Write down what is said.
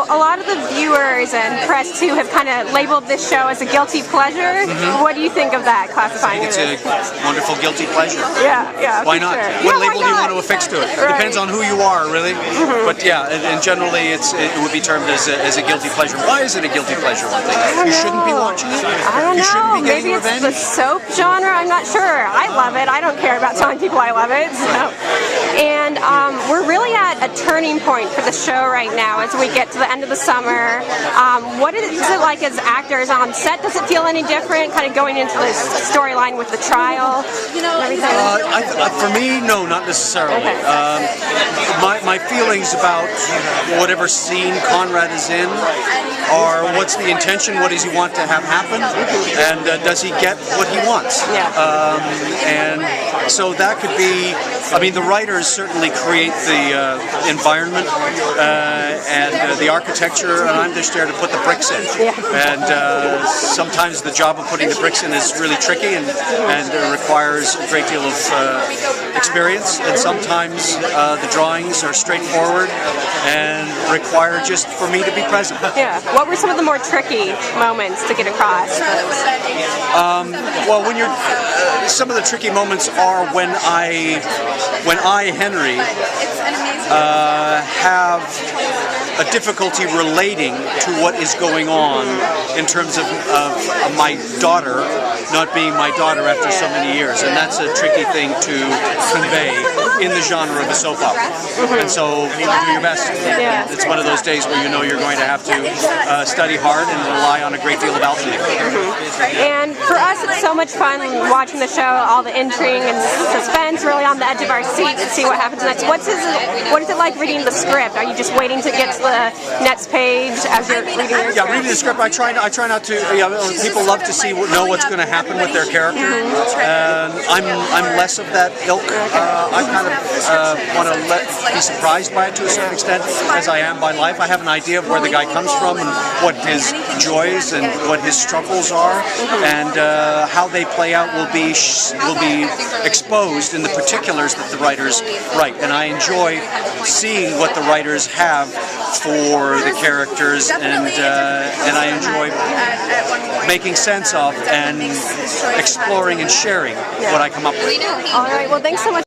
a lot of the viewers and press too have kind of labeled this show as a guilty pleasure. What do you think of that classifying? I think it's a wonderful guilty pleasure. Yeah. Why not? Sure. What label do you want to affix to it? It depends on who you are, really. But yeah, and generally it would be termed as a guilty pleasure. Why is it a guilty pleasure? You shouldn't be watching it. I don't know. You shouldn't be getting Maybe revenge. it's the soap genre. I'm not sure. I love it. I don't care about telling people I love it. So. And we're really at a turning point for the show right now as we get to the end of the summer. What is it like as actors on set? Does it feel any different, kind of going into this storyline with the trial and everything? For me, no, not necessarily. Okay. My feelings about whatever scene Conrad is in are what's the intention, what does he want to have happen, and does he get what he wants? And so that could be, I mean, the writers certainly create the environment and the architecture, and I'm just there to put the bricks in. And sometimes the job of putting the bricks in is really tricky and requires a great deal of experience, and sometimes the drawings are straightforward and require just for me to be present. What were some of the more tricky moments to get across? Well, when you're some of the tricky moments are when I, Henry, have a difficulty relating to what is going on in terms of my daughter not being my daughter after so many years, and that's a tricky thing to convey in the genre of a soap opera. And so do your best. It's one of those days where you know you're going to have to study hard and rely on a great deal of alchemy. And for us, it's so much fun watching the show, all the intrigue and suspense, really on the edge of our seat to see what happens next. What is it like reading the script? Are you just waiting to get to the next page as you're reading your script? Yeah, reading the script, I try not to. People love to know what's going to happen with their character. I'm less of that ilk. I kind of want to be surprised by it to a certain extent, as I am by life. I have an idea of where the guy comes from and what his joys and what his struggles are, and how they play out will be exposed in the particulars that the writers write. And I enjoy seeing what the writers have for the characters, and I enjoy making sense of and exploring and sharing what I come up with. All right, well, thanks so much.